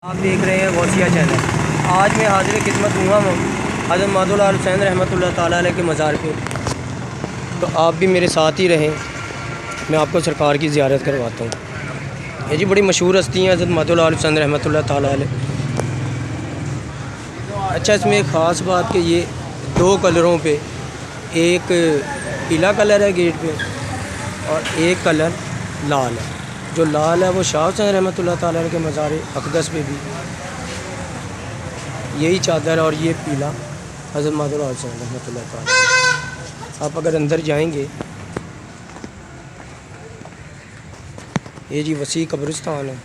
آپ دیکھ رہے ہیں غوثیہ چینل۔ آج میں حاضر خدمت ہوا ہوں حضرت مادھو لال حسین رحمۃ اللہ تعالیٰ علیہ کے مزار پہ، تو آپ بھی میرے ساتھ ہی رہیں، میں آپ کو سرکار کی زیارت کرواتا ہوں۔ یہ جی بڑی مشہور ہستی ہیں حضرت مادھو لال حسین رحمۃ اللہ تعالیٰ علیہ۔ اچھا، اس میں ایک خاص بات کہ یہ دو کلروں پہ، ایک پیلا کلر ہے گیٹ پہ اور ایک کلر لال ہے۔ جو لال ہے وہ شاہ حسین رحمۃ اللہ تعالیٰ علیہ کے مزار اقدس پہ بھی یہی چادر ہے، اور یہ پیلا حضرت مادھو لال حسین رحمۃ اللہ تعالیٰ۔ آپ اگر اندر جائیں گے، یہ جی وسیع قبرستان ہے،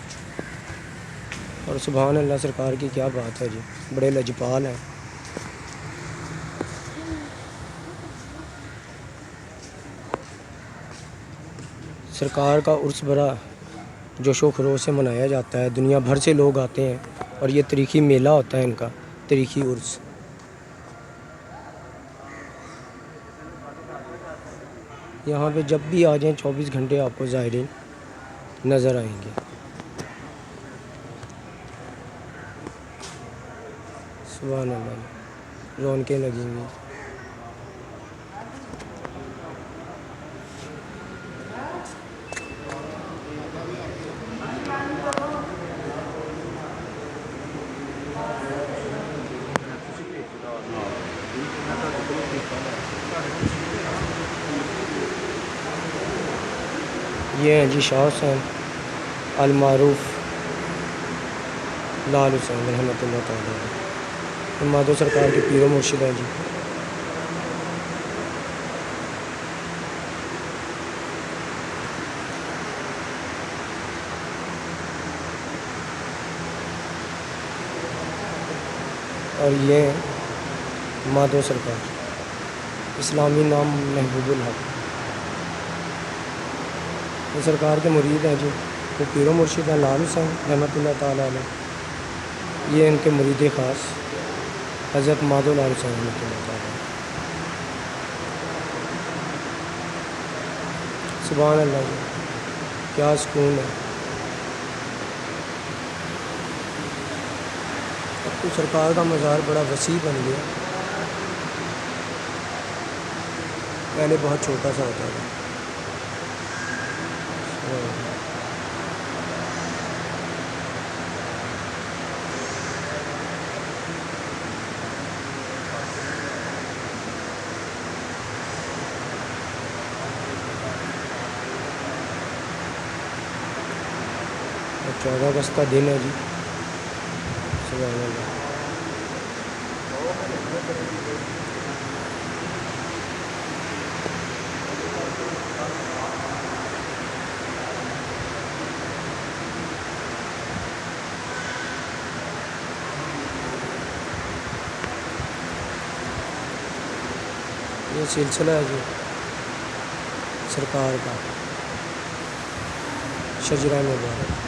اور سبحان اللہ، سرکار کی کیا بات ہے جی، بڑے لجپال ہیں۔ سرکار کا عرس بڑا جوش و خروش سے منایا جاتا ہے، دنیا بھر سے لوگ آتے ہیں، اور یہ تاریخی میلہ ہوتا ہے ان کا، تاریخی عرس۔ یہاں پہ جب بھی آ جائیں 24 گھنٹے آپ کو زائرین نظر آئیں گے۔ سبحان اللہ، رونقیں لگیں گی۔ یہ ہیں جی شاہ حسین المعروف لال حسین رحمۃ اللہ تعالیٰ، مادھو سرکار کے پیر و مرشد ہیں جی۔ اور یہ مادھو سرکار، اسلامی نام محبوب الحق، یہ سرکار کے مرید ہیں جی، وہ پیر و مرشد ہیں لال حسین رحمۃ اللہ تعالیٰ علیہ۔ یہ ان کے مرید خاص حضرت مادھو لال حسین رحمۃ اللہ تعالیٰ۔ سبحان اللہ جی، کیا سکون ہے۔ اب تو سرکار کا مزار بڑا وسیع بن گیا، پہلے بہت چھوٹا سا ہوتا تھا۔ اور 14 اگست کا دن ہے جی، سبحان اللہ۔ یہ سلسلہ ہے جی سرکار کا، شجرہ مبارک۔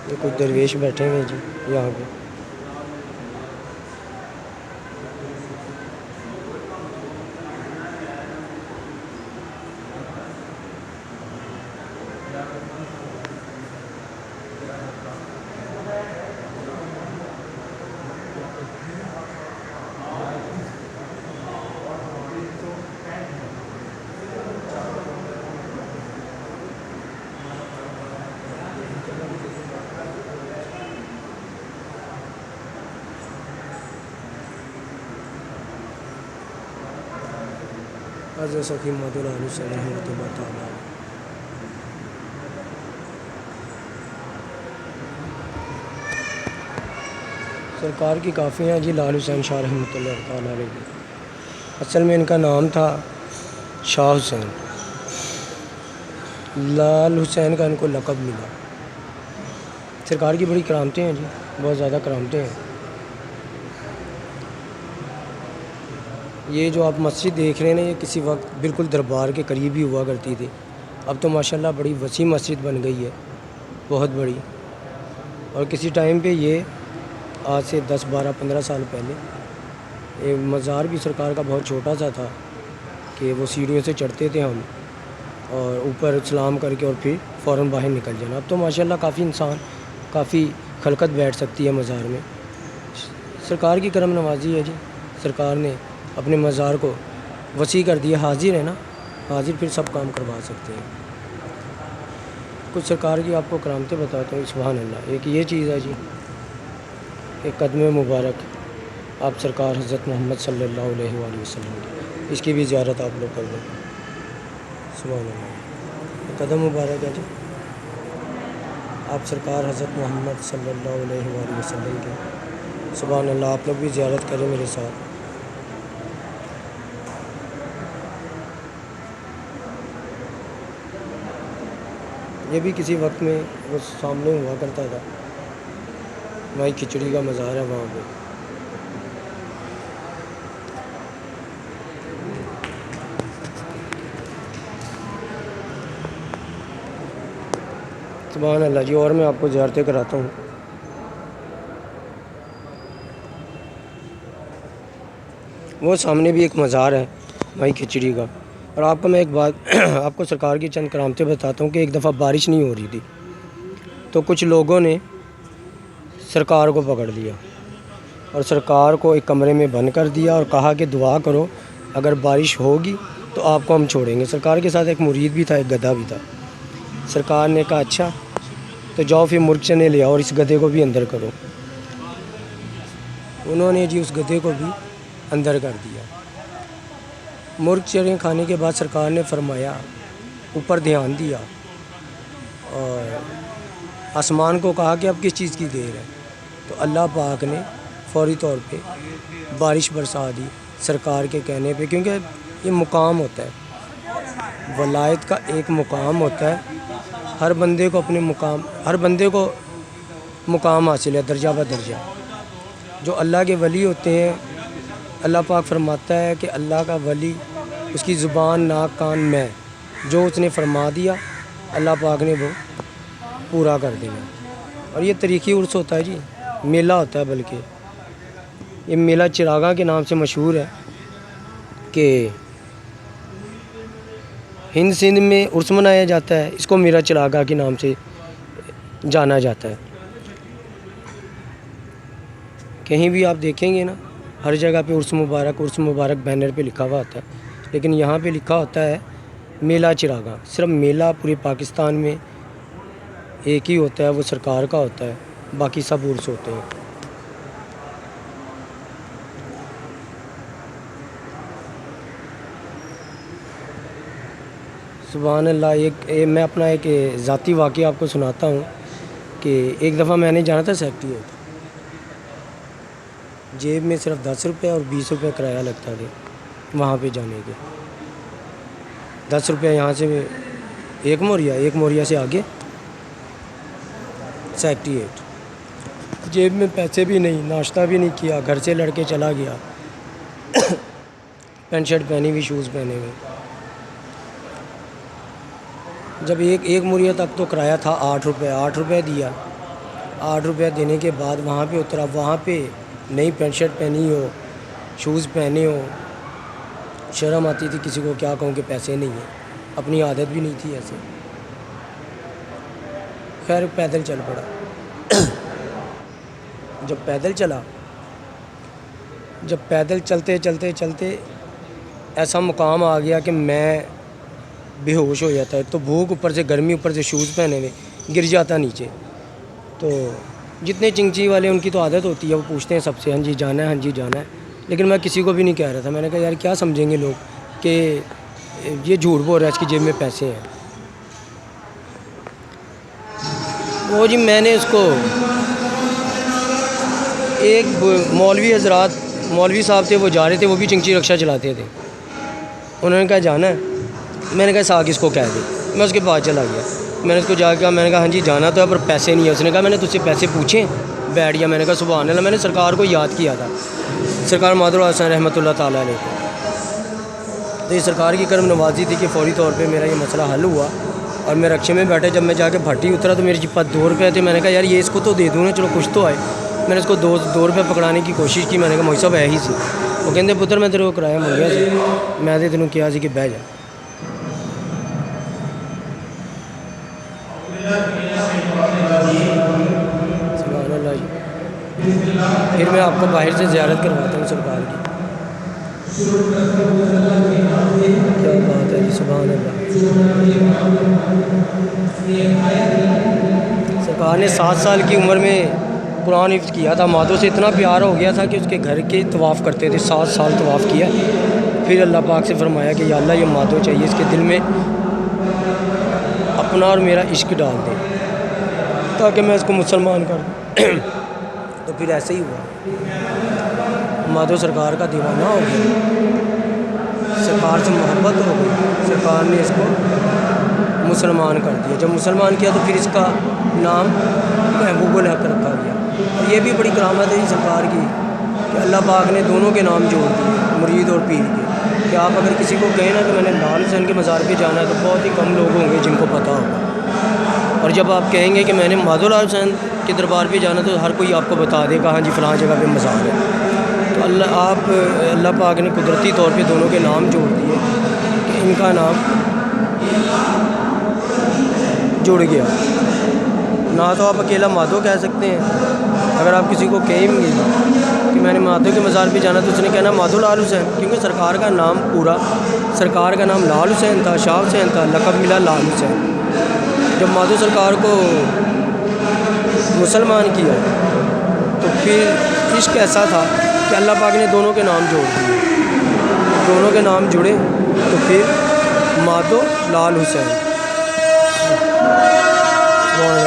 یہ کچھ درویش بیٹھے ہوئے جی یہاں پہ۔ حضرت سخی محمد علیہ وسلم رحمۃ اللہ تعالیٰ۔ سرکار کی کافی ہیں جی لال حسین شاہ رحمۃ اللہ تعالیٰ علیہ کی۔ اصل میں ان کا نام تھا شاہ حسین، لال حسین کا ان کو لقب ملا۔ سرکار کی بڑی کرامتیں ہیں جی، بہت زیادہ کرامتیں ہیں۔ یہ جو آپ مسجد دیکھ رہے ہیں نا، یہ کسی وقت بالکل دربار کے قریب ہی ہوا کرتی تھی۔ اب تو ماشاءاللہ بڑی وسیع مسجد بن گئی ہے، بہت بڑی۔ اور کسی ٹائم پہ یہ آج سے 10 12 15 سال پہلے ایک مزار بھی سرکار کا بہت چھوٹا سا تھا کہ وہ سیڑھیوں سے چڑھتے تھے ہم، اور اوپر سلام کر کے اور پھر فوراً باہر نکل جانا۔ اب تو ماشاءاللہ کافی انسان، کافی خلقت بیٹھ سکتی ہے مزار میں۔ سرکار کی کرم نوازی ہے جی، سرکار نے اپنے مزار کو وسیع کر دیا۔ حاضر ہے نا، حاضر پھر سب کام کروا سکتے ہیں۔ کچھ سرکار کی آپ کو کرامتیں بتاتا ہوں، سبحان اللہ۔ ایک یہ چیز ہے جی، ایک قدم مبارک آپ سرکار حضرت محمد صلی اللہ علیہ وآلہ وسلم کی، اس کی بھی زیارت آپ لوگ کر لیں، سبحان اللہ۔ قدم مبارک ہے جی، آپ سرکار حضرت محمد صلی اللہ علیہ وآلہ وسلم کی، سبحان اللہ۔ آپ لوگ بھی زیارت کریں میرے ساتھ۔ یہ بھی کسی وقت میں وہ سامنے ہوا کرتا تھا، بھائی کھچڑی کا مزار ہے وہاں پہ۔ سبحان اللہ جی۔ اور میں آپ کو زیارتیں کراتا ہوں۔ وہ سامنے بھی ایک مزار ہے بھائی کھچڑی کا۔ اور آپ کو میں ایک بات آپ کو سرکار کی چند کرامتیں بتاتا ہوں کہ ایک دفعہ بارش نہیں ہو رہی تھی، تو کچھ لوگوں نے سرکار کو پکڑ لیا اور سرکار کو ایک کمرے میں بند کر دیا اور کہا کہ دعا کرو، اگر بارش ہوگی تو آپ کو ہم چھوڑیں گے۔ سرکار کے ساتھ ایک مرید بھی تھا، ایک گدھا بھی تھا۔ سرکار نے کہا اچھا تو جاؤ پھر مرغ چنے لے آؤ اور اس گدھے کو بھی اندر کرو۔ انہوں نے جی اس گدھے کو بھی اندر کر دیا۔ مرغ چنے کھانے کے بعد سرکار نے فرمایا، اوپر دھیان دیا اور آسمان کو کہا کہ اب کس چیز کی دیر ہے، تو اللہ پاک نے فوری طور پہ بارش برسا دی سرکار کے کہنے پہ، کیونکہ یہ مقام ہوتا ہے، ولایت کا ایک مقام ہوتا ہے۔ ہر بندے کو اپنے مقام، ہر بندے کو مقام حاصل ہے درجہ بدرجہ۔ جو اللہ کے ولی ہوتے ہیں، اللہ پاک فرماتا ہے کہ اللہ کا ولی، اس کی زبان، ناک، کان، میں، جو اس نے فرما دیا اللہ پاک نے وہ پورا کر دینا۔ اور یہ تاریخی عرس ہوتا ہے جی، میلہ ہوتا ہے، بلکہ یہ میلہ چراغاں کے نام سے مشہور ہے کہ ہند سندھ میں عرس منایا جاتا ہے، اس کو میرا چراغاں کے نام سے جانا جاتا ہے۔ کہیں بھی آپ دیکھیں گے نا، ہر جگہ پہ عرس مبارک بینر پہ لکھا ہوا ہوتا ہے، لیکن یہاں پہ لکھا ہوتا ہے میلہ چراغاں۔ صرف میلہ پورے پاکستان میں ایک ہی ہوتا ہے، وہ سرکار کا ہوتا ہے، باقی سب عرس ہوتے ہیں۔ سبحان اللہ۔ میں اپنا ایک ذاتی واقعہ آپ کو سناتا ہوں کہ ایک دفعہ میں نے جانا تھا سیکریٹریٹ، جیب میں صرف 10 روپے اور 20 روپے کرایہ لگتا تھا وہاں پہ جانے کے۔ 10 روپے یہاں سے ایک موریا سے آگے سیکریٹریٹ، جیب میں پیسے بھی نہیں، ناشتہ بھی نہیں کیا، گھر سے لڑ کے چلا گیا، پینٹ شرٹ پہنی ہوئی، شوز پہنے ہوئے۔ جب ایک موریا تک تو کرایہ تھا 8 روپے دیا۔ 8 روپے دینے کے بعد وہاں پہ اترا، وہاں پہ نئی پینٹ شرٹ پہنی ہو، شوز پہنے ہو، شرم آتی تھی کسی کو کیا کہوں کہ پیسے نہیں ہیں، اپنی عادت بھی نہیں تھی ایسے۔ خیر پیدل چل پڑا۔ جب پیدل چلتے ایسا مقام آ گیا کہ میں بے ہوش ہو جاتا ہے، تو بھوک اوپر سے گرمی، اوپر سے شوز پہنے ہوئے، گر جاتا نیچے۔ تو جتنے چنگچی والے ان کی تو عادت ہوتی ہے، وہ پوچھتے ہیں سب سے، ہاں جی جانا ہے، ہاں جی جانا ہے، لیکن میں کسی کو بھی نہیں کہہ رہا تھا۔ میں نے کہا یار کیا سمجھیں گے لوگ کہ یہ جھوٹ بول رہا ہے اس کی جیب میں پیسے ہیں. وہ جی میں نے اس کو ایک مولوی صاحب تھے، وہ جا رہے تھے، وہ بھی چنگچی رکشہ چلاتے تھے. انہوں نے کہا جانا ہے، میں نے کہا ساگ اس کو کہہ دے. میں اس کے پاس چلا گیا، میں نے اس کو جا کے کہا، میں نے کہا ہاں جی جانا تو ہے پر پیسے نہیں ہیں. اس نے کہا میں نے تجھ سے پیسے پوچھیں؟ بیٹھ گیا. میں نے کہا سبحان اللہ. میں نے سرکار کو یاد کیا تھا، سرکار مادھو لال حسین رحمۃ اللہ تعالیٰ علیہ کو. تو یہ سرکار کی کرم نوازی تھی کہ فوری طور پہ میرا یہ مسئلہ حل ہوا. اور میں رکشے میں بیٹھے، جب میں جا کے بھٹی اترا تو میرے پاس 2 روپے تھے. میں نے کہا یار یہ اس کو تو دے دوں نا، چلو کچھ تو آئے. میں نے اس کو 2 روپے پکڑانے کی کوشش کی. میں نے کہا مولوی صاحب ہے ہی سی. وہ کہتے پتر میں تیرے کو کرایہ منگیا سی، میں تو تینوں کیا سی کہ بہ جا. سبحان اللہ جی. پھر میں آپ کو باہر سے زیارت کرواتا ہوں سرکار کی. کیا بات ہے جی، سبحان اللہ. سرکار نے 7 سال کی عمر میں قرآن حفظ کیا تھا. مادھو سے اتنا پیار ہو گیا تھا کہ اس کے گھر کے طواف کرتے تھے. 7 سال طواف کیا. پھر اللہ پاک سے فرمایا کہ یا اللہ یہ مادھو چاہیے، اس کے دل میں اپنا اور میرا عشق ڈال دے تاکہ میں اس کو مسلمان کر دوں. تو پھر ایسے ہی ہوا. مادھو سرکار کا دیوانہ ہو گیا، سرکار سے محبت ہو گئی. سرکار نے اس کو مسلمان کر دیا. جب مسلمان کیا تو پھر اس کا نام محبوب الحق رکھا گیا. اور یہ بھی بڑی کرامت ہے سرکار کی کہ اللہ پاک نے دونوں کے نام جوڑ دیے، مرید اور پیر کے. کہ آپ اگر کسی کو کہیں نا کہ میں نے لال حسین کے مزار پہ جانا ہے تو بہت ہی کم لوگ ہوں گے جن کو پتہ ہوگا. اور جب آپ کہیں گے کہ میں نے مادھو لال حسین کے دربار پہ جانا تو ہر کوئی آپ کو بتا دے گا ہاں جی فلاں جگہ پہ مزار ہے. تو اللہ پاک نے قدرتی طور پہ دونوں کے نام جوڑ دیے کہ ان کا نام جڑ گیا. نہ تو آپ اکیلا مادھو کہہ سکتے ہیں، اگر آپ کسی کو کہیں گے کہ میں نے مادھو کے مزار پہ جانا تو اس نے کہنا مادھو لال حسین، کیونکہ سرکار کا نام پورا، سرکار کا نام لال حسین تھا، شاہ حسین تھا، لقب ملا لال حسین. جب مادھو سرکار کو مسلمان کیا تو پھر عشق ایسا تھا کہ اللہ پاک نے دونوں کے نام جوڑ دیے. دونوں کے نام جڑے تو پھر مادھو لال حسین.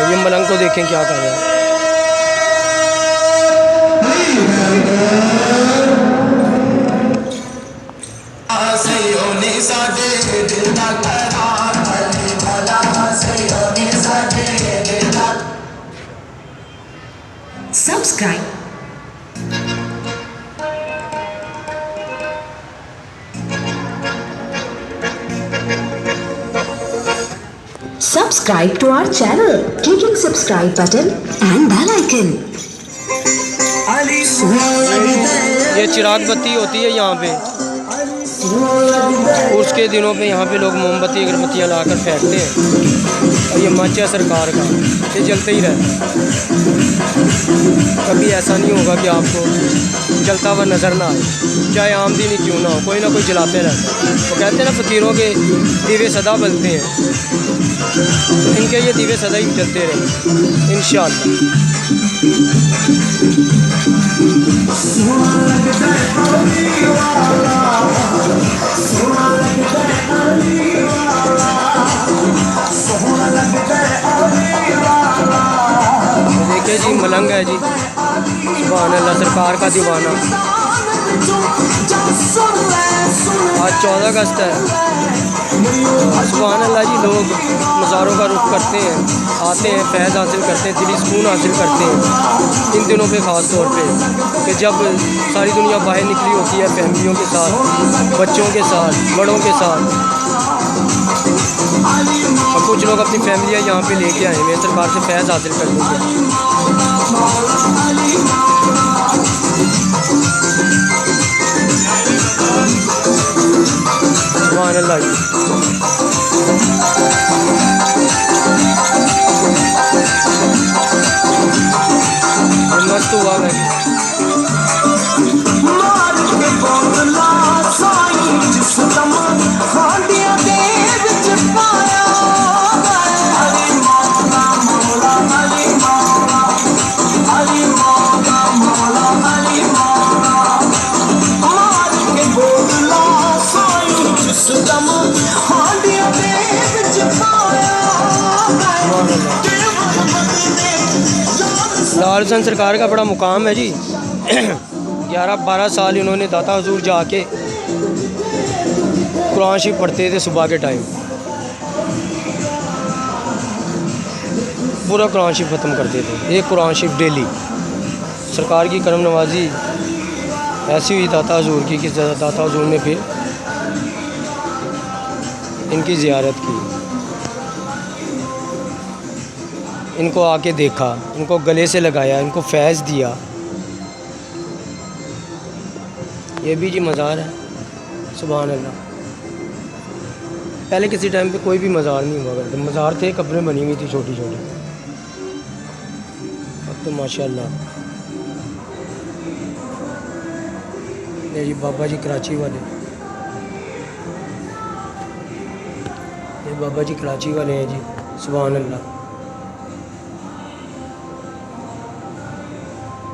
یہ ملنگ کو دیکھیں کیا کر رہا ہے. Subscribe. Subscribe to our channel. Clicking subscribe button and bell icon. یہ چراغ بتی ہوتی ہے یہاں پہ، اس کے دنوں پہ یہاں پہ لوگ موم بتی اگربتیاں لا کر پھینکتے ہیں. اور یہ مچ ہے سرکار کا، یہ جلتے ہی رہتا ہے. کبھی ایسا نہیں ہوگا کہ آپ کو جلتا ہوا نظر نہ آئے، چاہے عام دن ہی کیوں نہ ہو، کوئی نہ کوئی جلاتے رہتا ہے. وہ کہتے ہیں نا فقیروں کے دیوے سدا بلتے ہیں، تو ان کے یہ دیوے سدا ہی چلتے رہے انشاءاللہ. دیکھیں جی ملنگ ہے جی، سبحان اللہ، سرکار کا دیوانہ. آج 14 اگست ہے. سبحان اللہ جی، لوگ مزاروں کا رخ کرتے ہیں، آتے ہیں، فیض حاصل کرتے ہیں، دلی سکون حاصل کرتے ہیں ان دنوں پہ، خاص طور پہ کہ جب ساری دنیا باہر نکلی ہوتی ہے فیملیوں کے ساتھ، بچوں کے ساتھ، بڑوں کے ساتھ. اور کچھ لوگ اپنی فیملیاں یہاں پہ لے کے آئے ہیں سرکار سے فیض حاصل کرنے کے. سبحان اللہ جی. مست ہوا میں مادول حسین سرکار کا بڑا مقام ہے جی 11-12 سال انہوں نے داتا حضور جا کے قرآن شریف پڑھتے تھے صبح کے ٹائم، پورا قرآن شریف ختم کرتے تھے، ایک قرآن شریف ڈیلی۔ سرکار کی کرم نوازی ایسی ہوئی داتا حضور کی کہ داتا حضور نے پھر ان کی زیارت کی، ان کو آ کے دیکھا، ان کو گلے سے لگایا، ان کو فیض دیا۔ یہ بھی جی مزار ہے، سبحان اللہ۔ پہلے کسی ٹائم پہ کوئی بھی مزار نہیں ہوا کرتے، مزار تھے، قبریں بنی ہوئی تھی چھوٹی چھوٹی، اب تو ماشاء اللہ۔ یہ جی بابا جی کراچی والے، یہ بابا جی کراچی والے ہیں جی، سبحان اللہ۔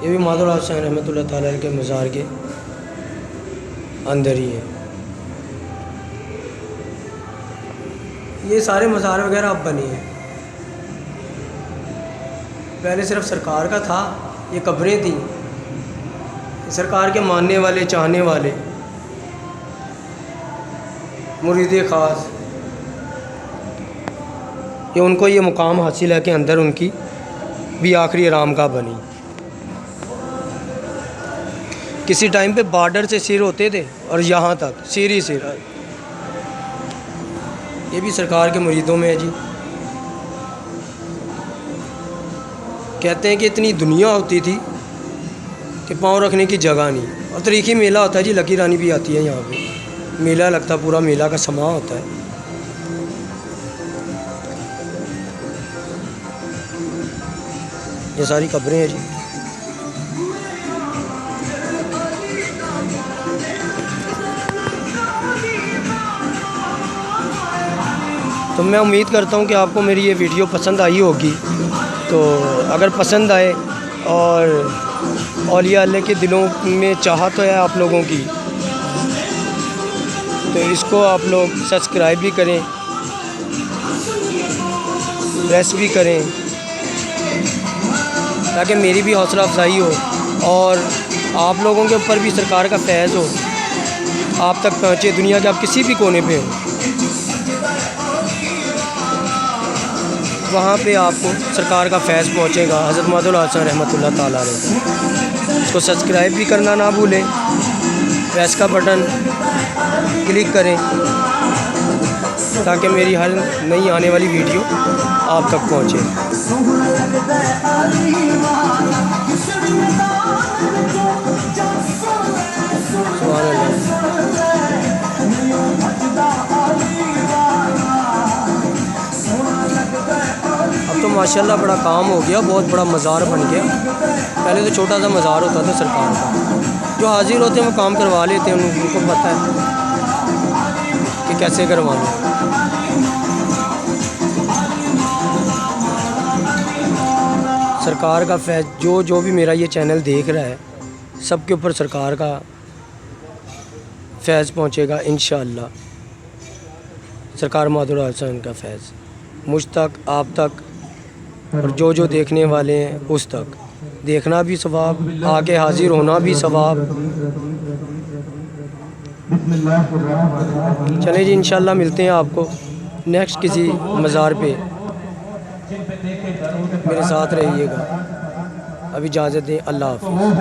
یہ بھی مادول حسین رحمۃ اللہ تعالیٰ علیہ کے مزار کے اندر ہی ہے۔ یہ سارے مزار وغیرہ اب بنے ہیں، پہلے صرف سرکار کا تھا، یہ قبریں تھیں، سرکار کے ماننے والے، چاہنے والے، مرید خاص، یہ ان کو یہ مقام حاصل ہے کہ اندر ان کی بھی آخری آرام گاہ بنی۔ کسی ٹائم پہ بارڈر سے سیر ہوتے تھے اور یہاں تک سیر ہی سیر۔ یہ بھی سرکار کے مریدوں میں ہے جی۔ کہتے ہیں کہ اتنی دنیا ہوتی تھی کہ پاؤں رکھنے کی جگہ نہیں، اور تاریخی میلہ ہوتا ہے جی، لکی رانی بھی آتی ہے یہاں پہ، میلہ لگتا، پورا میلہ کا سماں ہوتا ہے۔ یہ ساری قبریں ہیں جی۔ تو میں امید کرتا ہوں کہ آپ کو میری یہ ویڈیو پسند آئی ہوگی، تو اگر پسند آئے اور اولیاء اللہ کے دلوں میں چاہت ہے آپ لوگوں کی، تو اس کو آپ لوگ سبسکرائب بھی کریں، پریس بھی کریں، تاکہ میری بھی حوصلہ افزائی ہو اور آپ لوگوں کے اوپر بھی سرکار کا فیض ہو، آپ تک پہنچے، دنیا کے آپ کسی بھی کونے پہ ہوں، وہاں پہ آپ کو سرکار کا فیض پہنچے گا، حضرت مادول حسین رحمۃ اللہ تعالیٰ علیہ۔ اس کو سبسکرائب بھی کرنا نہ بھولیں، پریس کا بٹن کلک کریں تاکہ میری ہر نئی آنے والی ویڈیو آپ تک پہنچے۔ سبحان اللہ۔ اب تو ماشاءاللہ بڑا کام ہو گیا، بہت بڑا مزار بن گیا، پہلے تو چھوٹا سا مزار ہوتا تھا سرکار کا، جو حاضر ہوتے ہیں وہ کام کروا لیتے ہیں، ان کو پتہ ہے کہ کیسے کروانا ہے۔ سرکار کا فیض جو بھی میرا یہ چینل دیکھ رہا ہے، سب کے اوپر سرکار کا فیض پہنچے گا انشاءاللہ۔ سرکار مادول حسین کا فیض مجھ تک، آپ تک، اور جو دیکھنے والے ہیں اس تک، دیکھنا بھی ثواب، آ کے حاضر ہونا بھی ثواب۔ چلیں جی، انشاءاللہ ملتے ہیں آپ کو نیکسٹ کسی مزار پہ، میرے ساتھ رہیے گا۔ اب اجازت دیں، اللہ حافظ۔